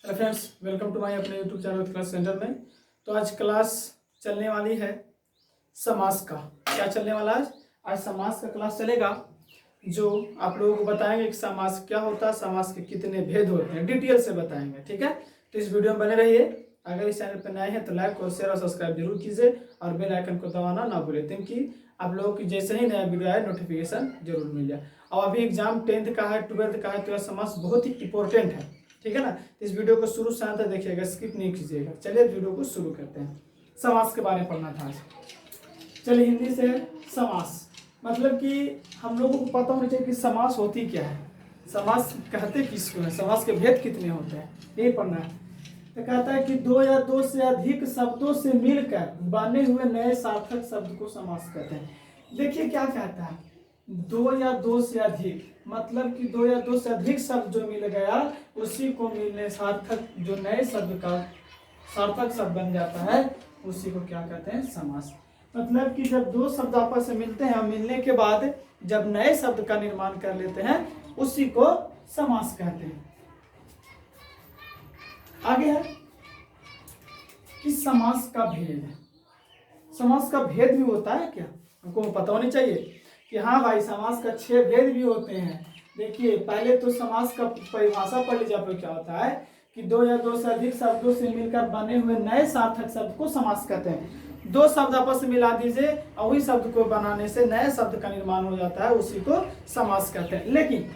Hello friends, welcome to my अपने YouTube channel class centre में। तो आज क्लास चलने वाली है समास का। क्या चलने वाला है आज समास का क्लास चलेगा, जो आप लोगों को बताएंगे कि समास क्या होता है, समास के कितने भेद होते हैं, डिटेल से बताएंगे। ठीक है, तो इस वीडियो में बने रहिए। अगर इस चैनल पर नए हैं तो लाइक और शेयर और सब्सक्राइब जरूर कीजिए और बेल आइकन को दबाना ना भूलें, क्योंकि आप लोगों की जैसे ही नया वीडियो आए नोटिफिकेशन जरूर मिल जाए। और अभी एग्जाम 10th का है, 12th का है, तो यह समास बहुत ही इंपॉर्टेंट है। ठीक है ना, इस वीडियो को शुरू से अंत तक देखिएगा, स्किप नहीं कीजिएगा। चलिए वीडियो को शुरू करते हैं। समास के बारे में पढ़ना था आज। चलिए हिंदी से समास मतलब कि हम लोगों को पता होना चाहिए कि समास होती क्या है, समास कहते किसको है, समास के भेद कितने होते हैं, यही पढ़ना है। तो कहता है कि दो या दो से अधिक शब्दों से मिलकर बने हुए नए सार्थक शब्द को समास कहते हैं। देखिए क्या कहता है, दो या दो से अधिक मतलब कि दो या दो से अधिक शब्द जो मिल गया उसी को मिलने सार्थक, जो नए शब्द का सार्थक शब्द बन जाता है उसी को क्या कहते हैं, समास। मतलब कि जब दो शब्द आपस में मिलते हैं और मिलने के बाद जब नए शब्द का निर्माण कर लेते हैं उसी को समास कहते हैं। आगे है कि समास का भेद, समास का भेद भी होता है क्या, हमको पता होनी चाहिए कि हाँ भाई समास का 6 भेद भी होते हैं। देखिए पहले तो समास का परिभाषा पढ़ लीजिए आप लोग। क्या होता है कि दो या दो से अधिक शब्दों से मिलकर बने हुए नए सार्थक शब्द को समास कहते हैं। दो शब्द आपस में मिला दीजिए और वही शब्द को बनाने से नए शब्द का निर्माण हो जाता है, उसी को समास कहते हैं। लेकिन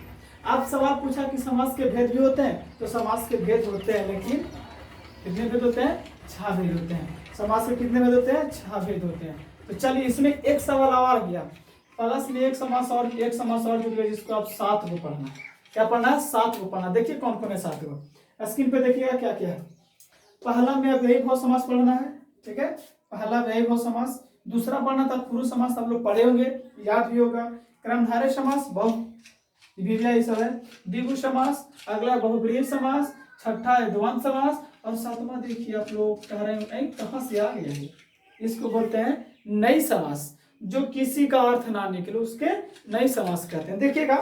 आप सवाल पूछा कि समास के भेद भी होते हैं, तो समास के भेद होते हैं, लेकिन कितने भेद होते हैं, 6 भेद होते हैं। समास के कितने भेद होते हैं, 6 भेद होते हैं। तो चलिए इसमें एक सवाल और आ गया, प्लस में एक समास और जुड़ गया, जिसको आप 7 को पढ़ना है। क्या पढ़ना है, 7 को पढ़ना। देखिए कौन कौन है 7 को, स्क्रीन पे देखिएगा क्या क्या है। पहला में अव्ययी भाव समास पढ़ना है, ठीक है, पहला अव्ययी भाव समास। दूसरा पढ़ना था पुरुष समास, आप लोग पढ़े होंगे, याद भी होगा। क्रमधारय समास, बहुव्रीहि सब है। द्विगु समास, अगला बहुव्रीहि समास, छठा है द्वंद्व समास, और सातवां देखिए आप लोग कह रहे हैं कहां से आ गया है, इसको बोलते हैं नई समास, जो किसी का अर्थ ना निकले उसके नई समास कहते हैं। देखिएगा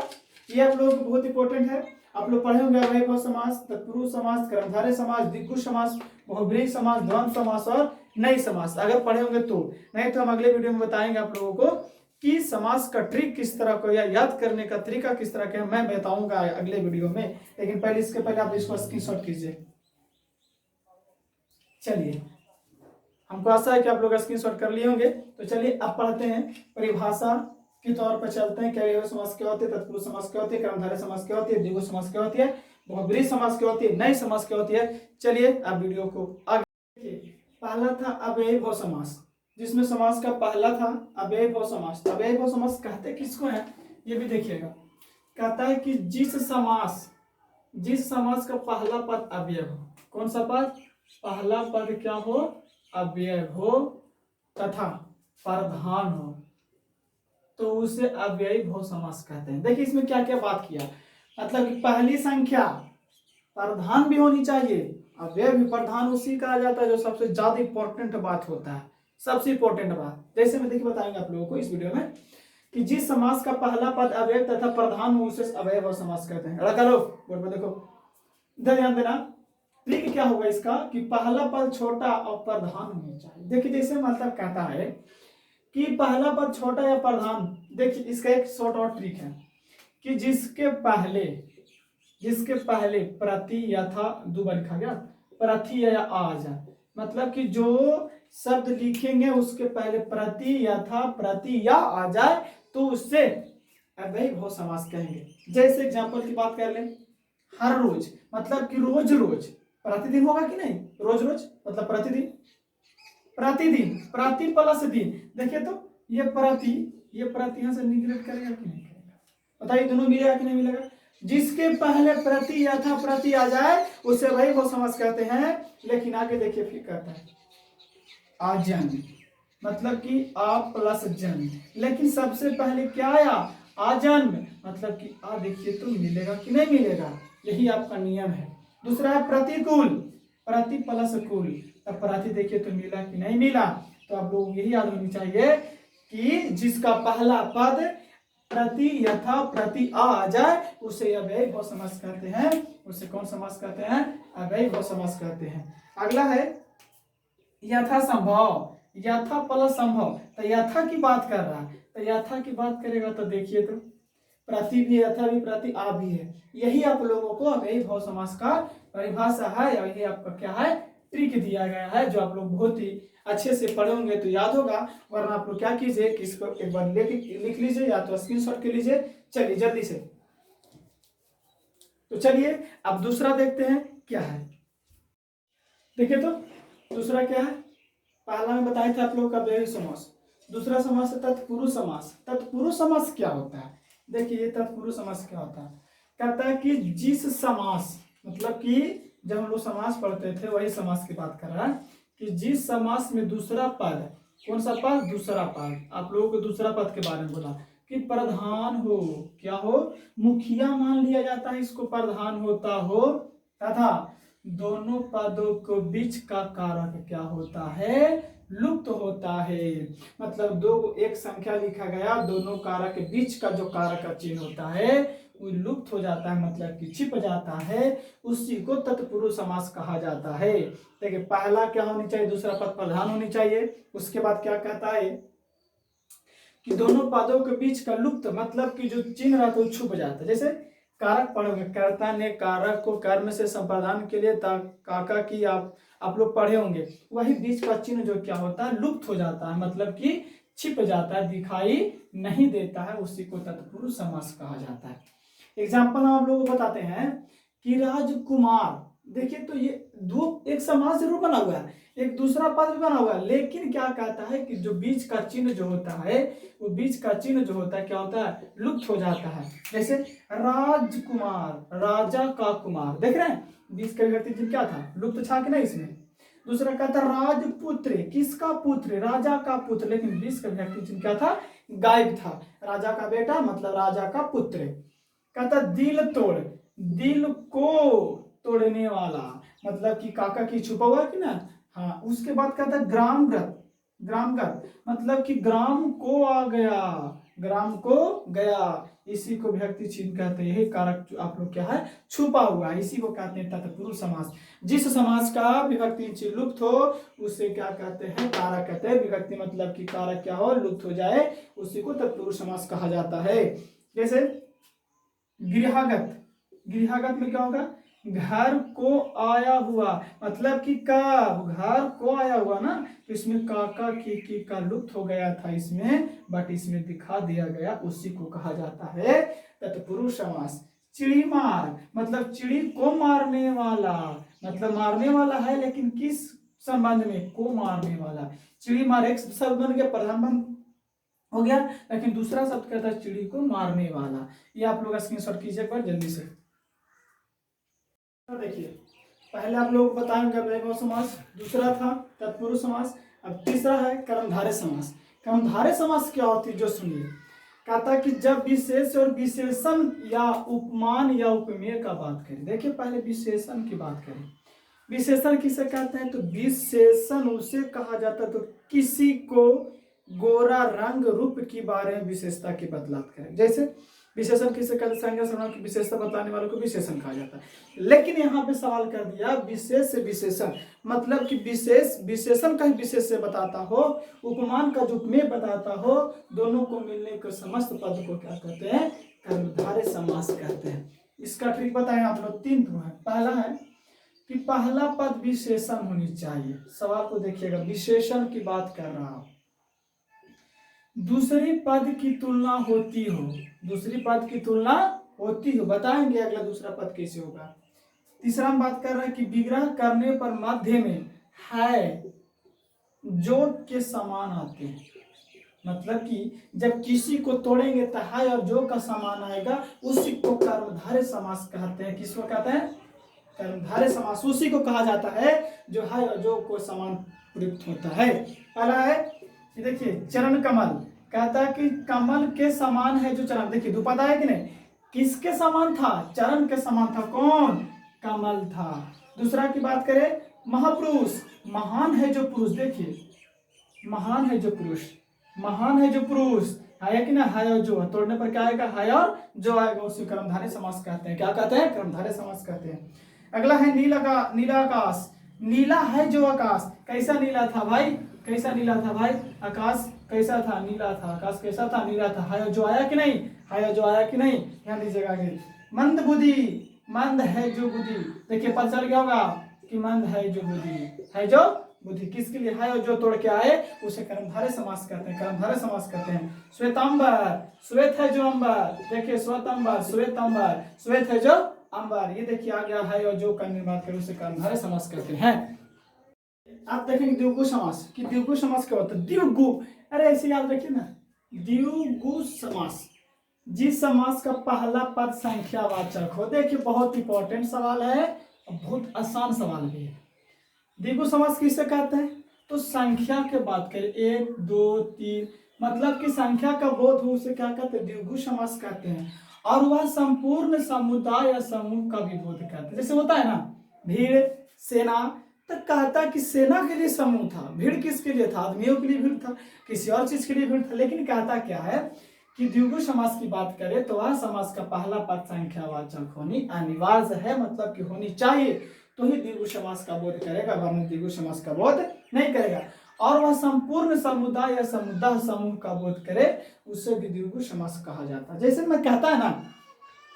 ये आप लोगों को बहुत इंपॉर्टेंट है, आप लोग पढ़े होंगे अव्ययी भाव समास, तत्पुरुष समास, कर्मधारय समास, द्विगु समास, बहुव्रीहि समास, द्वंद्व समास और नई समास। अगर पढ़े होंगे तो, नहीं तो हम अगले वीडियो में बताएंगे आप लोगों को कि समास का ट्रिक किस तरह को या याद करने का तरीका किस तरह का है, मैं बताऊंगा अगले वीडियो में। लेकिन पहले इसके पहले आप इसको स्क्रीनशॉट कीजिए। चलिए हमको आशा है कि आप लोग स्क्रीनशॉट कर लिए होंगे। तो चलिए अब पढ़ते हैं, परिभाषा के तौर पर चलते हैं। क्या समास क्या होते हैं, तत्पुरुष समास क्या होती है, कर्मधारय समास क्या होती है, द्विगु समास क्या होती है, बहुव्रीहि समास क्या होती है, नई समास क्या होती है। चलिए अब वीडियो को आगे देखिए। पहला था अव्ययी भाव समास, जिसमें समास का पहला था अव्ययी भाव समास। अव्ययी भाव समास कहते किसको है ये भी देखिएगा। कहता है कि जिस समास का पहला पद अव्यय हो, कौन सा पद, पहला पद क्या हो, अव्यय हो तथा प्रधान हो, तो उसे अव्ययी भाव समास कहते हैं। देखिए इसमें क्या क्या बात किया, मतलब कि पहली संख्या प्रधान भी होनी चाहिए, अव्यय भी प्रधान उसी कहा जाता है जो सबसे ज्यादा इंपॉर्टेंट बात होता है, सबसे इंपॉर्टेंट बात। जैसे मैं देखिए बताएंगे आप लोगों को इस वीडियो में कि जिस समास का पहला पद अव्यय तथा प्रधान हो उसे अव्यय भाव समास कहते हैं। लगा लो बोर्ड पर, देखो इधर ध्यान देना। ट्रिक क्या होगा इसका कि पहला पद छोटा और प्रधान होना चाहिए। देखिए जैसे मतलब कहता है कि पहला पद छोटा या प्रधान, देखिए इसका एक शॉर्ट और ट्रिक है कि जिसके पहले प्रति या था, दो बार लिखा गया, प्रति या आ जाए, मतलब कि जो शब्द लिखेंगे उसके पहले प्रति या था, प्रति या आ जाए तो उससे अव्ययी भाव समास कहेंगे। जैसे एग्जांपल की बात कर लें, हर रोज मतलब कि रोज रोज, प्रतिदिन होगा कि नहीं, रोज रोज मतलब प्रतिदिन, प्रतिदिन, प्रति प्लस दिन। देखिए तो ये प्रति यहां से निगलेक्ट करेगा कि नहीं करेगा, बताइए दोनों मिलेगा कि नहीं मिलेगा। जिसके पहले प्रति या था प्रति आ जाए उसे वही वो समास कहते हैं। लेकिन आगे देखिए फिर कहता है आजन, मतलब कि आ प्लस जन, लेकिन सबसे पहले क्या आया, आजन्म, मतलब कि आ देखिए तो मिलेगा कि नहीं मिलेगा, यही आपका नियम है। दूसरा है प्रतिकूल, प्रति प्लस कुल, अब प्रति देखिए तो मिला कि नहीं मिला। तो आप लोग यही याद होनी चाहिए कि जिसका पहला पद प्रति, यथा, प्रति आ जाए उसे अव्ययी भाव समास कहते हैं। उसे कौन समास कहते हैं? अव्ययी भाव समास कहते हैं। अगला है यथा संभव। यथा प्लस संभव, तो यथा की बात कर रहा है, तो यथा की बात करेगा तो देखिए तो प्रति भी, यथा भी, प्रति आ भी है। यही आप लोगों को अव्ययी भाव समास का परिभाषा है, और ये आपका क्या है, ट्रिक दिया गया है, जो आप लोग बहुत ही अच्छे से पढ़े होंगे तो याद होगा। वरना आप लोग क्या कीजिए कि इसको एक बार लिख लीजिए या तो स्क्रीनशॉट के लीजिए। चलिए जल्दी से, तो चलिए अब दूसरा देखते हैं क्या है। देखिए तो दूसरा क्या है, पहला में बताए थे आप लोग का अव्ययी समास। दूसरा समास है तत्पुरुष समास। तत्पुरुष समास क्या होता है? देखिए तत्पुरुष समास क्या होता है, कहता है कि जिस समास, मतलब कि जब हम लोग समास पढ़ते थे वही समास की बात कर रहा है, कि जिस समास में दूसरा पद, कौन सा पद? दूसरा पद। आप लोगों को दूसरा पद के बारे में बोला कि प्रधान हो, क्या हो? मुखिया मान लिया जाता है, इसको प्रधान होता हो, तथा दोनों पदों के बीच का कारक क्या होता है? लुप्त होता है। मतलब दो एक संख्या लिखा गया, दोनों कारक के बीच का जो कारक का चिन्ह होता है वो लुप्त हो जाता है, मतलब कि छिप जाता है, उसी को तत्पुरुष समास कहा जाता है। देखिए पहला क्या होनी चाहिए? दूसरा पद प्रधान होनी चाहिए। उसके बाद क्या कहता है कि दोनों पदों के बीच का लुप्त, मतलब कि जो चिन्ह रहता है वो छुप जाता है। जैसे कारक पढ़ोगे, कर्ता ने कारक को कर्म से संपादन के लिए काका की आप लोग पढ़े होंगे, वही बीच का चिन्ह जो क्या होता है? लुप्त हो जाता है, मतलब कि छिप जाता है, दिखाई नहीं देता है, उसी को तत्पुरुष समास कहा जाता है। एग्जाम्पल हम आप लोगों को बताते हैं कि राजकुमार। देखिए तो ये दो एक समास जरूर बना हुआ है, एक दूसरा पद भी बना हुआ है, लेकिन क्या कहता है कि जो बीच का चिन्ह जो होता है, वो बीच का चिन्ह जो होता है क्या होता है? लुप्त हो जाता है। जैसे राजकुमार, राजा का कुमार, देख रहे हैं बीच का विभक्ति चिन्ह क्या था? लुप्त था कि नहीं इसमें। दूसरा कहता राजपुत्र, किसका पुत्र? राजा का पुत्र, लेकिन बीच का विभक्ति चिन्ह क्या था? गायब था। राजा का बेटा मतलब राजा का पुत्र। कहता दिल तोड़, दिल को तोड़ने वाला, मतलब कि काका की छुपा हुआ कि ना। हाँ, उसके बाद कहता है ग्रामगत। ग्रामगत मतलब कि ग्राम को आ गया, ग्राम को गया, इसी को विभक्ति चिन्ह कहते हैं। यही कारक आप लोग क्या है? छुपा हुआ है, इसी को कहते हैं तत्पुरुष समास। जिस समास का विभक्ति चिन्ह लुप्त हो उसे क्या कहते हैं? कारक कहते हैं। विभक्ति मतलब कि कारक क्या हो? लुप्त हो जाए, उसी को तत्पुरुष समास कहा जाता है। जैसे गृहागत, गृहागत में क्या होगा? घर को आया हुआ, मतलब कि कब? घर को आया हुआ ना, तो इसमें काका की का लुप्त हो गया था इसमें, बट इसमें दिखा दिया गया, उसी को कहा जाता है तत्पुरुष समास। चिड़ी मार मतलब चिड़ी को मारने वाला, मतलब मारने वाला है, लेकिन किस संबंध में? को मारने वाला। चिड़ी मार एक शब्द बन गया, प्रधान हो गया, लेकिन दूसरा शब्द कहता है चिड़ी को मारने वाला। ये आप लोग स्क्रीनशॉट कीजिए एक बार जल्दी से। देखिए पहले आप लोग बताएंगे अव्ययी समास, दूसरा था तत्पुरुष समास, अब तीसरा है कर्मधारय समास। कर्मधारय समास क्या होती है जो सुनिए। कहता कि जब विशेष और विशेषण या उपमान या उपमेय का बात करें। देखिए पहले विशेषण की बात करें। विशेषण किसे कहते हैं? तो विशेषण उसे कहा जाता है तो किसी को गोरा रंग रूप के बारे में विशेषता की बात करें। जैसे विशेषण किसे कहते हैं? संज्ञा सर्वनाम की विशेषता बताने वालों को विशेषण कहा जाता है। लेकिन यहाँ पे सवाल कर दिया विशेष से विशेषण, मतलब कि विशेष विशेषण का विशेष से बताता हो, उपमान का जो उपमेय बताता हो, दोनों को मिलने के समस्त पद को क्या कहते हैं? कर्मधारय समास कहते हैं। इसका ट्रिक बताएं आप लोग। तीन तो है। पहला है कि पहला पद विशेषण होनी चाहिए। सवाल को देखिएगा, विशेषण की बात कर रहा हूं। दूसरी पद की तुलना होती हो, दूसरी पद की तुलना होती हो, बताएंगे अगला दूसरा पद कैसे होगा। तीसरा हम बात कर रहे हैं कि विग्रह करने पर मध्य में है जो के समान आते हैं, मतलब कि जब किसी को तोड़ेंगे तो है और जो का समान आएगा, उसी को कर्मधारय समास कहते हैं। किसको कहते हैं? कर्मधारय समास उसी को कहा जाता है जो है और जो को समान प्रयुक्त होता है। पहला है देखिए चरण कमल, कहता है कि कमल के समान है जो चरण। देखिए दुपद है कि नहीं, किसके समान था? चरण के समान था। कौन? कमल था। दूसरा की बात करें महापुरुष, महान है जो पुरुष। देखिए महान है जो पुरुष, महान है जो पुरुष, है कि ना, है और जो है, तोड़ने पर क्या आएगा, है और जो आएगा उसी कर्मधारय समास कहते हैं। क्या कहते हैं, कर्मधारय समास कहते हैं। अगला है नीला आकाश। नीला है जो आकाश, कैसा नीला था भाई, कैसा नीला था भाई, आकाश कैसा था, नीला था, आकाश कैसा था, नीला था। है जो आया कि नहीं, है जो आया कि नहीं, ध्यान दीजिएगा आगे। मंद बुद्धि, मंद है जो बुद्धि, देखिए पता चल गया होगा कि मंद है जो बुद्धि, है जो बुद्धि किसके लिए, है और जो तोड़ के आए उसे कर्मधारय समास कहते हैं, कर्मधारय समास कहते हैं। श्वेतांबर, श्वेत है जो अंबर, देखिए श्वेतांबर, श्वेतांबर, श्वेत है जो अंबर, ये देखिए आ गया, है और जो का निर्माण करे उसे कर्मधारय समास कहते हैं। आप देखेंगे द्विगु समास, कि द्विगु समास क्या होता है, द्विगु, अरे ऐसे याद रखिए ना, द्विगु समास, जिस समास का पहला पद संख्यावाचक हो। देखिए बहुत इंपॉर्टेंट सवाल है और बहुत आसान सवाल भी है। द्विगु समास किसे कहते हैं, तो संख्या के बात करें 1 2 3, मतलब कि संख्या का बोध हो उसे क्या कहते हैं, द्विगु समास कहते हैं। और वह संपूर्ण समुदाय या समूह का भी बोध करते हैं। जैसे होता है ना भीड़, सेना, तो कहता कि सेना के लिए समूह था, भीड़ किसके लिए था, आदमियों के लिए भीड़ था, किसी और चीज के लिए भीड़ था। लेकिन कहता क्या है कि द्विगु समास की बात करें तो वह समास का पहला पद संख्यावाचक होनी अनिवार्य है, मतलब कि होनी चाहिए, तो ही द्विगु समास का बोध करेगा, वरना द्विगु समास का बोध नहीं करेगा। और वह संपूर्ण समुदाय या समुदाय समूह का बोध करे उसे भी द्विगु समास कहा जाता है। जैसे मैं कहता है ना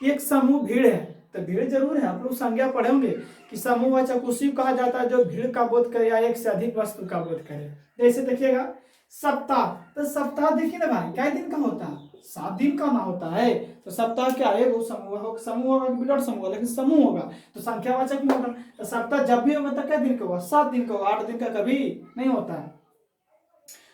कि एक समूह भीड़ है, तो भीड़ जरूर है, आप लोग संज्ञा पढ़े होंगे कि समूहवाचक उसी को कहा जाता है जो भीड़ का बोध करे या एक से अधिक वस्तु का बोध करे। जैसे देखिएगा सप्ताह, तो सप्ताह देखिए ना भाई क्या दिन का होता है, 7 दिन का ना होता है, तो सप्ताह क्या है, वो समूह होगा, समूह होगा विराट समूह, लेकिन समूह होगा तो संख्यावाचक में होगा। तो सप्ताह जब भी होगा तो क्या दिन का होगा, 7 दिन का होगा, 8 दिन का कभी नहीं होता है।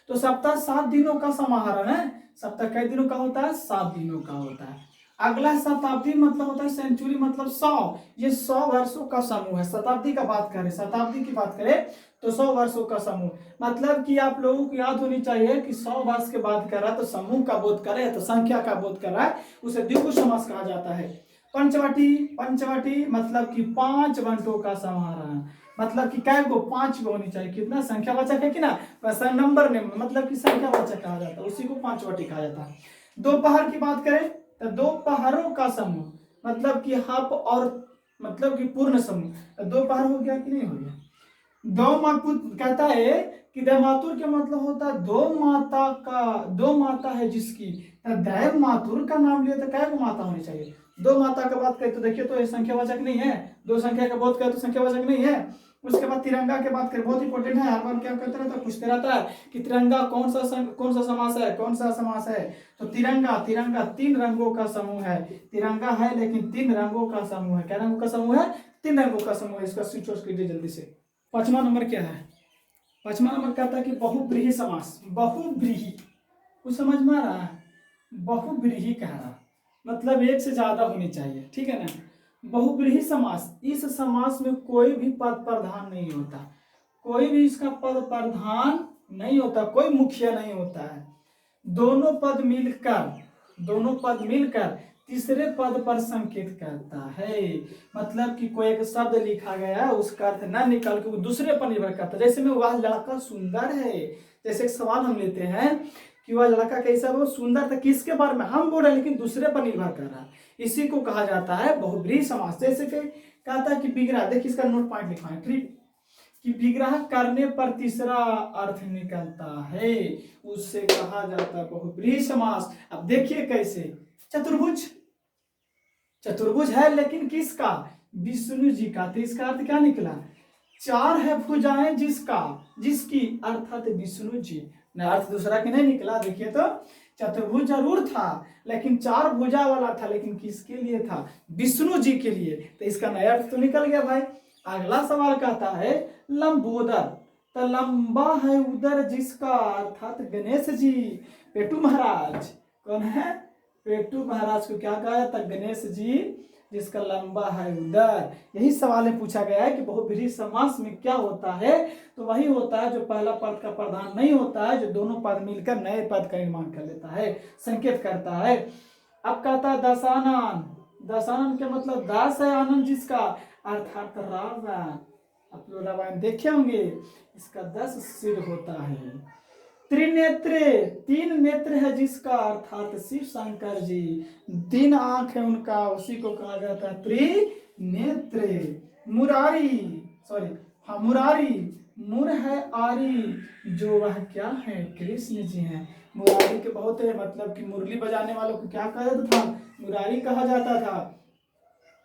तो सप्ताह 7 दिनों का समाहरण है, सप्ताह कई दिनों का होता है, 7 दिनों का होता है। अगला शताब्दी मतलब होता है सेंचुरी, मतलब 100, ये 100 वर्षों का समूह है। शताब्दी का बात करें, शताब्दी की बात करें तो 100 वर्षों का समूह, मतलब कि आप लोगों को याद होनी चाहिए कि 100 वर्ष के बाद कर रहा है तो समूह का बोध करे, तो संख्या का बोध कर रहा है, उसे द्विगु समास कहा जाता है। पंचवटी, पंचवटी मतलब कि 5 बंटों का समाहरण, मतलब कि कै को 5 को होनी चाहिए, कितना संख्यावाचक है कि ना, वैसा नंबर में मतलब कि संख्यावाचक कहा जाता है, उसी को पंचवटी कहा जाता है। दोपहर की बात करें तो दोपहरों का समूह, मतलब कि हप और मतलब कि पूर्ण समूह, दोपहर हो गया कि नहीं हो गया। दो मातुर कहता है कि दैमातुर का मतलब होता है दो माता का, दो माता है जिसकी, दैव मातुर का नाम लिया तो क्या माता होनी चाहिए, दो माता का बात करें तो देखिए तो ये संख्यावाचक नहीं है, दो संख्या का बोध करें तो संख्यावाचक नहीं है। उसके बाद तिरंगा के बात करें, बहुत इंपॉर्टेंट है, हर बार क्या कहते रहता है, पूछते रहता है कि तिरंगा कौन सा समास है, कौन सा समास है, तो तिरंगा, तिरंगा 3 रंगों का समूह है, तिरंगा है लेकिन 3 रंगों का समूह है। क्या रंगों का समूह है, 3 रंगों का समूह है। इसका स्विच ऑफ कीजिए जल्दी से। 5वां नंबर क्या है, 5वां नंबर कहता है कि बहुब्रीहि समास, बहुब्रीहि कुछ समझ में आ रहा है, बहुब्रीहि कह रहा मतलब एक से ज्यादा होनी चाहिए, ठीक है ना। बहुब्रीहि समास, इस समास में कोई भी पद प्रधान नहीं होता, कोई भी इसका पद प्रधान नहीं होता, कोई मुखिया नहीं होता है, दोनों पद मिलकर, दोनों पद मिलकर तीसरे पद पर संकेत करता है, मतलब कि कोई एक शब्द लिखा गया है उसका अर्थ ना निकाल के वो दूसरे पर निर्भर करता है। जैसे में वह लड़का सुंदर है, जैसे एक सवाल हम लेते हैं कि वह लड़का कैसा, वो सुंदर था, किसके बारे में हम बोल रहे हैं लेकिन दूसरे पर निर्भर कर रहा है, इसी को कहा जाता है बहुब्रीहि समास। जैसे कि कहता है कि विग्रह, देखिए इसका नोट पॉइंट लिखा है कि विग्रह करने पर तीसरा अर्थ निकलता है, उससे कहा जाता है बहुब्रीहि समास। अब देखिए कैसे, चतुर्भुज, चतुर्भुज है लेकिन किसका, विष्णु जी का, तो इसका अर्थ क्या निकला, 4 है भुजाएं जिसका, जिसकी अर्थात विष्णु जी, अर्थ दूसरा की नहीं निकला। देखिए तो चतुर्भुज जरूर था लेकिन 4 भुजा वाला था, लेकिन किसके लिए था, विष्णु जी के लिए, तो इसका नया अर्थ तो निकल गया भाई। अगला सवाल कहता है लंबोदर, तो लंबा है उदर जिसका, अर्थात गणेश जी, पेटू महाराज, कौन है, पेटू महाराज को क्या कहा जाता, गणेश जी जिसका लंबा है उदर। यही सवाल में पूछा गया है कि बहुब्रीहि समास में क्या होता है, तो वही होता है जो पहला पद का प्रधान नहीं होता है, जो दोनों पद मिलकर नए पद का निर्माण कर लेता है, संकेत करता है। अब कहता है दशानन, दशानन के मतलब 10 है आनंद जिसका, अर्थात रावण, आप लोग रामायण देखे होंगे, इसका 10 सिर होता है, त्रिनेत्रे, तीन नेत्र है जिसका, अर्थात शिव शंकर जी, 3 आंख है उनका, उसी को कहा जाता है त्रिनेत्रे। मुरारी, सॉरी, हाँ मुरारी, मुर है आरी, जो वह क्या है, कृष्ण जी हैं। मुरारी के बहुत है, मतलब कि मुरली बजाने वालों को क्या कहा जाता था, मुरारी कहा जाता था।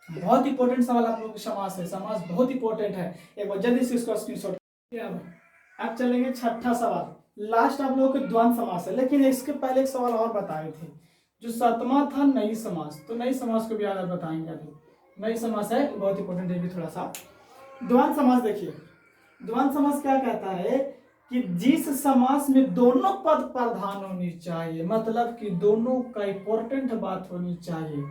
बहुत इंपॉर्टेंट सवाल आप लोगों के समास है, समास बहुत इंपॉर्टेंट है, एक बार जल्दी से इसको स्क्रीनशॉट। अब चलेंगे छठा सवाल, लास्ट आप लोगों के द्वंद्व समास है, लेकिन इसके पहले एक सवाल और बताए थे, जो 7वां था नई समास, तो नई समास को भी आज बताएंगे। अभी नई समास है, बहुत इंपॉर्टेंट है भी थोड़ा सा। द्वंद्व समास देखिए, द्वंद्व समास क्या कहता है कि जिस समास में दोनों पद प्रधान होनी चाहिए, मतलब कि दोनों का इंपॉर्टेंट बात होनी चाहिए,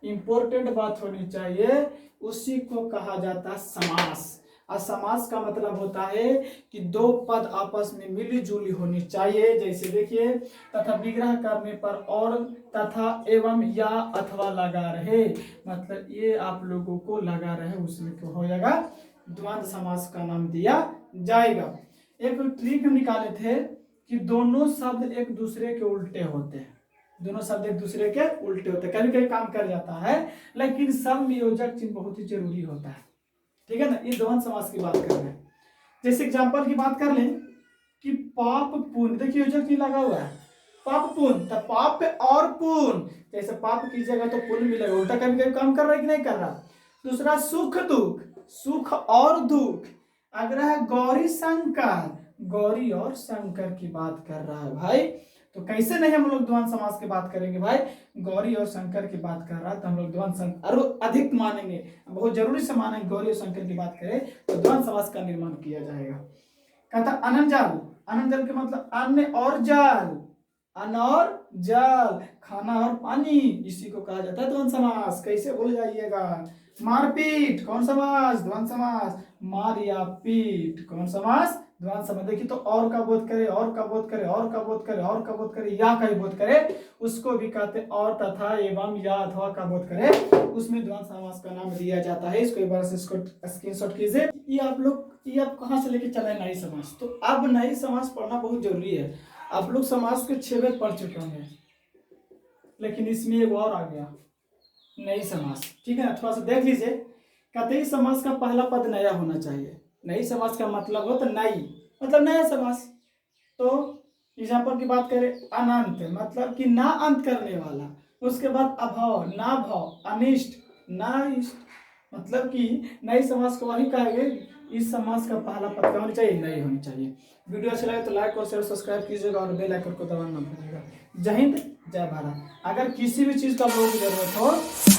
इंपॉर्टेंट बात होनी चाहिए, उसी को कहा जाता है समास। और समास का मतलब होता है कि 2 पद आपस में मिली जुली होनी चाहिए। जैसे देखिए, तथा विग्रह करने पर और, तथा, एवं, या, अथवा लगा रहे, मतलब ये आप लोगों को लगा रहे, उसमें क्या हो जाएगा, द्वंद्व समास का नाम दिया जाएगा। एक ट्रिक हम निकाले थे कि दोनों शब्द एक दूसरे के उल्टे होते हैं, दोनों शब्द एक दूसरे के उल्टे होते हैं, कभी कभी काम कर जाता है, लेकिन सब में योजक चिन्ह बहुत ही जरूरी होता है, ठीक है ना। ये द्वंद्व समास की बात कर रहे हैं। जैसे एग्जांपल की बात कर लें कि पाप पुण्य, देखिए योजक चिन्ह लगा हुआ है, पाप पुण्य, तो पाप और पुण्य, जैसे पाप कीजिएगा तो पुण्य मिलेगा, उल्टा कभी कभी काम कर रहा है कि नहीं कर रहा। दूसरा सुख दुख, सुख और दुख। अगला है गौरी शंकर, गौरी और शंकर की बात कर रहा है भाई, तो कैसे नहीं हम लोग द्वंद्व समास की बात करेंगे भाई, गौरी और शंकर की बात कर रहा है तो हम लोग द्वंद्व और अधिक मानेंगे, बहुत जरूरी से मानेंगे, गौरी और शंकर की बात करें तो द्वंद्व समास का निर्माण किया जाएगा। कहता अनंत जाल, अनंत जल के मतलब अन्न और जल, अन्न और जल, खाना और पानी, इसी को कहा जाता है द्वंद्व समास। कैसे भूल जाइएगा। मारपीट, कौन समास, द्वंद्व समास। मार या पीट, कौन समास, द्वंद्व समास। देखिए तो और का बोध करे, और का बोध करे, और का बोध करे, और का बोध करे, या का बोध करे, उसको भी कहते और, तथा, एवं, या, अथवा का बोध करे, उसमें द्वंद्व समास का नाम दिया जाता है। इसको एक बार से इसको स्क्रीनशॉट कीजिए। ये आप लोग, ये आप कहाँ से लेके चले नई समास, तो अब नई समास पढ़ना बहुत जरूरी है। आप लोग समास के 6 वेद पढ़ चुके होंगे, लेकिन इसमें एक और आ गया, नई समास, ठीक है ना। थोड़ा सा देख लीजिए, कहते समास का पहला पद नया होना चाहिए। नई समास का मतलब हो तो नई, मतलब नया समास। तो एग्जाम्पल की बात करें, अनंत मतलब कि ना अंत करने वाला, उसके बाद अभाव, ना भाव, अनिष्ट, ना इष्ट, मतलब कि नई समास को वही कहेंगे। इस समास का पहला पद क्या होनी चाहिए, नई होनी चाहिए। वीडियो अच्छा लगे तो लाइक और शेयर सब्सक्राइब कीजिएगा और बेल आइकन को दबाना ना भूलिएगा। जय हिंद, जय भारत। अगर किसी भी चीज का आप लोगों की जरूरत हो